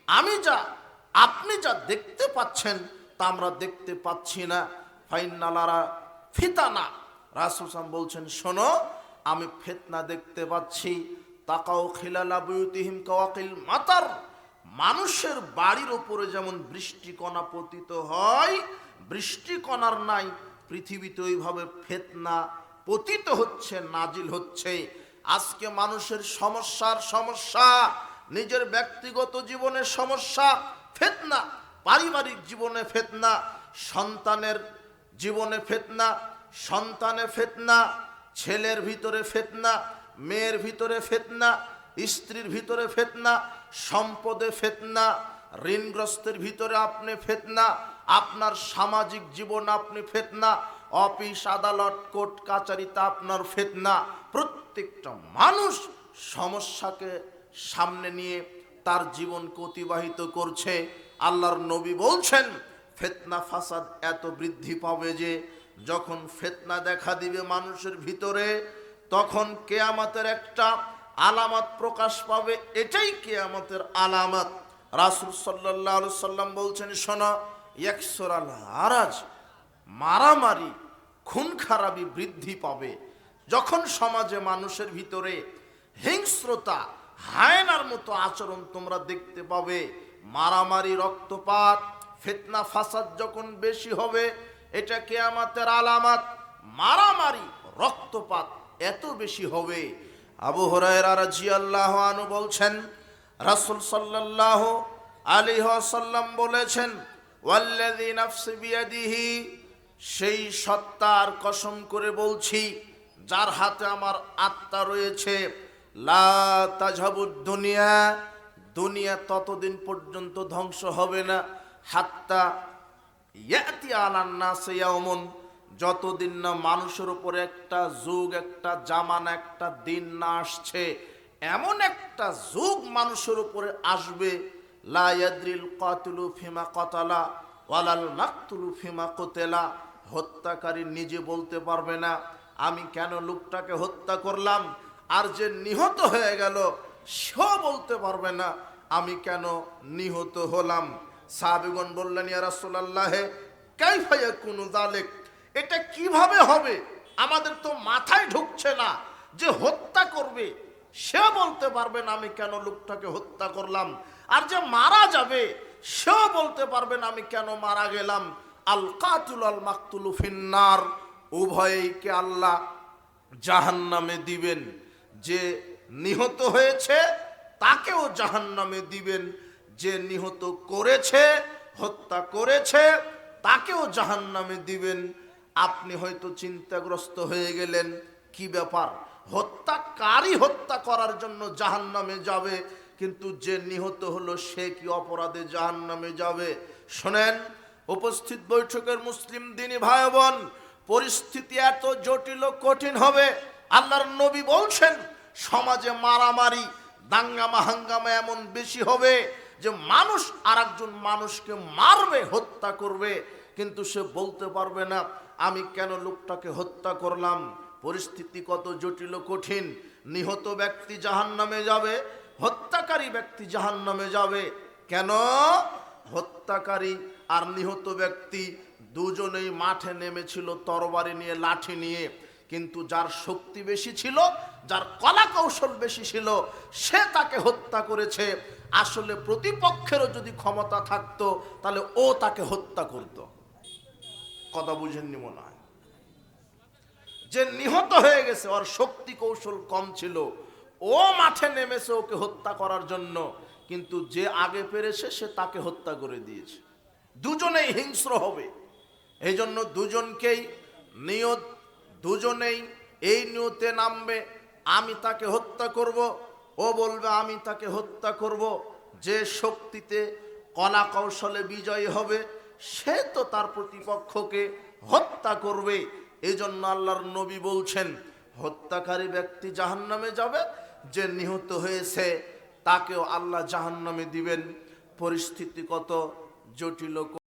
আপনি যা দেখতে পাচ্ছেন তা আমরা দেখতে পাচ্ছি না। ফাইনালারা ফিতানা, রাসূল সাল্লাল্লাহু বলছেন, শোনো, আমি ফিতনা দেখতে পাচ্ছি। তাকাও খিলালা বুয়ুতিহিম কাওয়াকিল মাতার, মানুষের বাড়ির উপরে যেমন বৃষ্টিকণা পতিত হয়, বৃষ্টিকণার নাই পৃথিবীতে ওইভাবে ফিতনা পতিত হচ্ছে, নাজিল হচ্ছে। আজকে মানুষের সমস্যা, নিজের ব্যক্তিগত জীবনের সমস্যা ফিতনা, পারিবারিক জীবনে ফিতনা, সন্তানের জীবনে ফিতনা, সন্তানে ফিতনা, ছেলের ভিতরে ফিতনা, মেয়ের ভিতরে ফিতনা, স্ত্রীর ভিতরে ফিতনা, সম্পদে ফিতনা, ঋণগ্রস্তের ভিতরে আপনি ফিতনা, আপনার সামাজিক জীবন আপনি ফিতনা, অফিস আদালত কোর্ট কাচারিতে আপনার ফিতনা। প্রত্যেকটা মানুষ সমস্যাকে সামনে নিয়ে তার জীবনকে অতিবাহিত করছে। আল্লাহর নবী বলছেন, ফিতনা ফাসাদ এত বৃদ্ধি পাবে যে যখন ফিতনা দেখা দিবে মানুষের ভিতরে, তখন কিয়ামতের একটা আলামত প্রকাশ পাবে। এটাই কিয়ামতের আলামত। রাসূল সাল্লাল্লাহু আলাইহি সাল্লাম বলছেন, শোনো, ইয়াকসুরাল হারাজ, মারামারি, খুন খারাপি বৃদ্ধি পাবে। যখন সমাজে মানুষের ভিতরে হিংস্রতা, হায়নার মতো আচরণ তোমরা দেখতে পাবে, মারামারি, রক্তপাত, ফিতনা ফাসাদ যখন বেশি হবে, এটা কিয়ামতের আলামত। মারামারি, রক্তপাত এত বেশি হবে। আবু হুরায়রা রাদিয়াল্লাহু আনহু বলছেন, রাসূল সাল্লাল্লাহু আলাইহি ওয়াসাল্লাম বলেছেন, ওয়াল্লাযী নাফসি বিয়াদিহি, সেই সত্তার কসম করে বলছি যার হাতে আমার আত্মা রয়েছে, লা তাযহাবুদ দুনিয়া, দুনিয়া ততদিন পর্যন্ত ধ্বংস হবে না, হাত্তা ইয়াতি আলান নাস ইয়াউমুন, যতদিন না মানুষের উপরে একটা যুগ, একটা জামানা, একটা দিন না আসছে, এমন একটা যুগ মানুষের উপরে আসবে, লা ইয়াদরিল কাতিলু ফিমা কাতালা ওয়ালাল মাকতুলু ফিমা কুতিলা, হত্যাকারী নিজে বলতে পারবে না আমি কেন লোকটাকে হত্যা করলাম, আর যে নিহত হয়ে গেল সেও বলতে পারবে না আমি কেন নিহত হলাম। সাহাবীগণ বললেন, ইয়া রাসূলুল্লাহ, কাইফা ইয়াকুনু যালিক, এটা কিভাবে হবে? আমাদের তো মাথায় ঢুকছে না যে হত্যা করবে সেও বলতে পারবে না আমি কেন লোকটাকে হত্যা করলাম, আর যে মারা যাবে সেও বলতে পারবে না আমি কেন মারা গেলাম। আল কাতিল আল মাকতুলু ফিন্নার, উভয়কে আল্লাহ জাহান্নামে দিবেন। যে নিহত হয়েছে তাকেও জাহান্নামে দিবেন, যে নিহত করেছে, হত্যা করেছে, তাকেও জাহান্নামে দিবেন। আপনি হয়তো চিন্তাগ্রস্ত হয়ে গেলেন, কি ব্যাপার, হত্যাকারী হত্যা করার জন্য জাহান্নামে যাবে, কিন্তু যে নিহত হলো সে কি অপরাধে জাহান্নামে যাবে? শোনেন, উপস্থিত বৈঠকের মুসলিম দিনী ভাই বোন, পরিস্থিতি এত জটিল ও কঠিন হবে। আল্লাহর নবী বলছেন, সমাজে মারামারি, দাঙ্গামা হাঙ্গামা এমন বেশি হবে যে মানুষ আরেকজন মানুষকে মারবে, হত্যা করবে, কিন্তু সে বলতে পারবে না আমি কেন লোকটাকে হত্যা করলাম। পরিস্থিতি কত জটিল ও কঠিন। নিহত ব্যক্তি জাহান্নামে যাবে, হত্যাকারী ব্যক্তি জাহান্নামে যাবে। কেন? হত্যাকারী আর নিহত ব্যক্তি দুজনেই মাঠে নেমেছিল তরবারি নিয়ে, লাঠি নিয়ে, কিন্তু যার শক্তি বেশি ছিল, যার কলা কৌশল বেশি ছিল, সে তাকে হত্যা করেছে। আসলে প্রতিপক্ষেরও যদি ক্ষমতা থাকতো তাহলে ও তাকে হত্যা করত। কথা বুঝেননি মনে হয়? যে নিহত হয়ে গেছে ওর শক্তি কৌশল কম ছিল, ও মাঠে নেমেছে ওকে হত্যা করার জন্য, কিন্তু যে আগে পেরেছে সে তাকে হত্যা করে দিয়েছে। দুজনেই হিংস্র হবে। এই জন্য দুজনকেই নিয়ত, দুজনেই এই নিয়তে নামবে আমি তাকে হত্যা করব, ও বলবে আমি তাকে হত্যা করব। যে শক্তিতে কলা কৌশলে বিজয়ী হবে সে তো তার প্রতিপক্ষকে হত্যা করবে। এই জন্য আল্লাহর নবী বলছেন, হত্যাকারী ব্যক্তি জাহান্নামে যাবে, যে নিহত হয়েছে তাকেও আল্লাহ জাহান্নামে দিবেন। পরিস্থিতি কত জটিল।